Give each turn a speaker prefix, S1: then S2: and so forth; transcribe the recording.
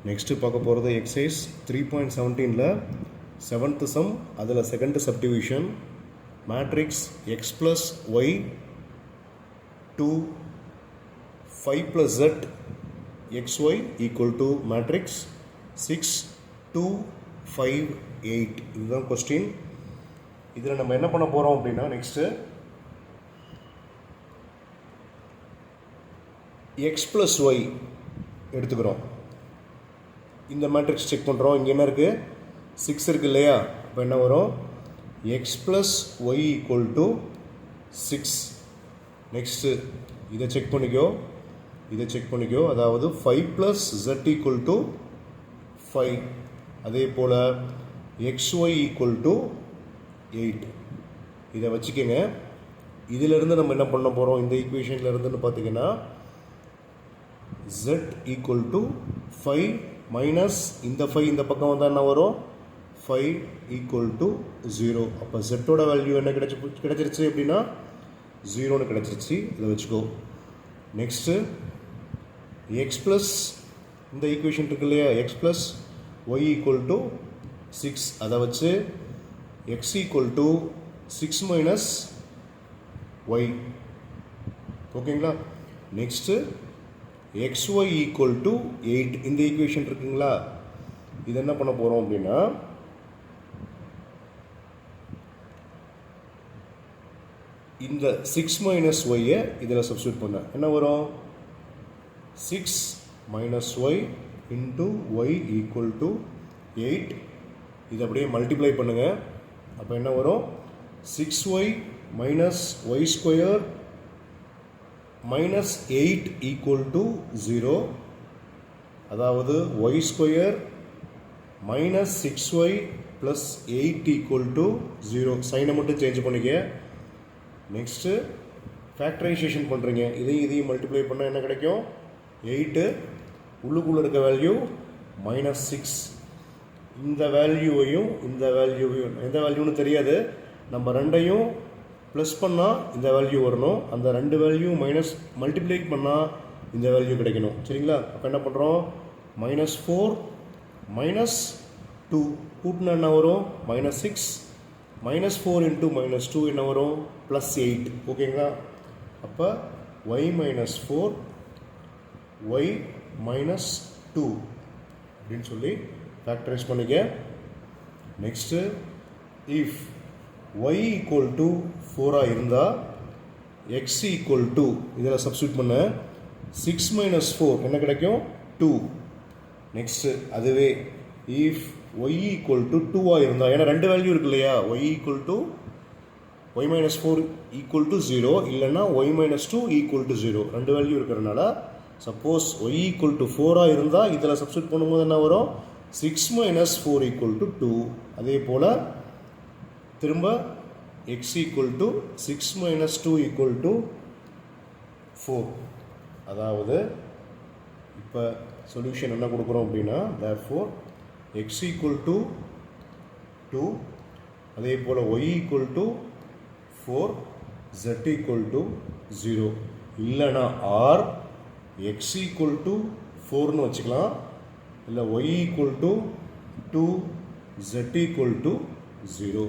S1: Next பார்க்க போகிறது exercise 3.17ல் 7th சம், அதில் second subdivision. Matrix x plus y 2 5 + z xy equal to matrix 6 2 5 8. இதுதான் கொஸ்டின். இதில் நம்ம என்ன பண்ண போகிறோம் அப்படின்னா, நெக்ஸ்ட்டு எக்ஸ் ப்ளஸ் ஒய் எடுத்துக்கிறோம். இந்த மேட்ரிக்ஸ் செக் பண்ணுறோம். இங்கே என்ன இருக்குது? 6 இருக்குது இல்லையா? இப்போ என்ன வரும்? X plus y equal to 6. Next இதை செக் பண்ணிக்கோ. அதாவது 5 + z ஈக்குவல் டு 5. அதே போல் xy ஈக்குவல் டு 8. இதை வச்சுக்கோங்க. இதிலிருந்து நம்ம என்ன பண்ண போகிறோம்? இந்த ஈக்குவேஷனில் இருந்துன்னு பார்த்தீங்கன்னா z ஈக்குவல் டு 5 மைனஸ் இந்த 5 இந்த பக்கம் வந்தால் என்ன வரும்? 5 ஈக்குவல் டு 0. அப்போ ஜெட்டோட வேல்யூ என்ன கிடைச்சிருச்சு அப்படின்னா 0ன்னு கிடைச்சிருச்சு. இதை வச்சுக்கோ. நெக்ஸ்ட்டு எக்ஸ் ப்ளஸ் இந்த ஈக்குவேஷன் இருக்கு இல்லையா? X plus y equal to 6. அதை வச்சு x equal to 6 minus y. ஓகேங்களா? Next xy equal to 8. இந்த ஈக்குவேஷன் இருக்குங்களா? இது என்ன பண்ண போகிறோம் அப்படின்னா, இந்த 6 மைனஸ் ஒய்யை இதில் சப்ஸ்டியூட் பண்ண என்ன வரும்? 6 minus y into y equal to 8. இதை அப்படியே மல்டிப்ளை பண்ணுங்கள். அப்போ என்ன வரும்? 6y minus y square minus 8 equal to 0. அதாவது y square minus 6y plus 8 equal to 0. சைனை மட்டும் சேஞ்ச் பண்ணிக்க. நெக்ஸ்ட்டு ஃபேக்டரைசேஷன் பண்ணுறீங்க. இதையும் மல்டிப்ளை பண்ணால் என்ன கிடைக்கும்? 8. உள்ளுக்குள்ளே இருக்க வேல்யூ மைனஸ் 6. இந்த வேல்யூவையும் எந்த வேல்யூன்னு தெரியாது. நம்ம ரெண்டையும் ப்ளஸ் பண்ணால் இந்த வேல்யூ வரணும். அந்த ரெண்டு வேல்யூ மைனஸ் மல்டிப்ளை பண்ணால் இந்த வேல்யூ கிடைக்கணும். சரிங்களா? அப்போ என்ன பண்ணுறோம்? -4 -2 கூட்டினா என்ன வரும்? -6. -4 இன்ட்டு -2 என்ன வரும்? +8. ஓகேங்களா? அப்போ y -4 y -2 அப்படின்னு சொல்லி ஃபேக்டரைஸ் பண்ணிக்க. Next if y equal to 4 இருந்தால் x ஈக்குவல் டு இதில் சப்ஸ்டியூட் பண்ண 6 மைனஸ் 4 என்ன கிடைக்கும்? 2. நெக்ஸ்ட்டு அதுவே இஃப் y ஈக்குவல் டு 2 இருந்தால், ஏன்னா ரெண்டு வேல்யூ இருக்கு இல்லையா? y equal to y minus 4 equal to 0, இல்லைன்னா y மைனஸ் 2 ஈக்குவல் டு 0. ரெண்டு வேல்யூ இருக்கிறதுனால சப்போஸ் y ஈக்குவல் டு 4 இருந்தால் இதில் சப்ஸ்டியூட் பண்ணும்போது என்ன வரும்? 6 மைனஸ் 4 ஈக்குவல் டு 2. அதே போல் திரும்ப x equal to 6 minus 2 equal to 4. அதாவது இப்போ சொல்யூஷன் என்ன கொடுக்குறோம் அப்படின்னா, therefore x ஈக்குவல் டு 2, அதே போல் y equal to 4, z equal to 0. இல்லைனா ஆர் x ஈக்குவல் டு 4ன்னு வச்சுக்கலாம், இல்லை y equal to 2, z equal to 0.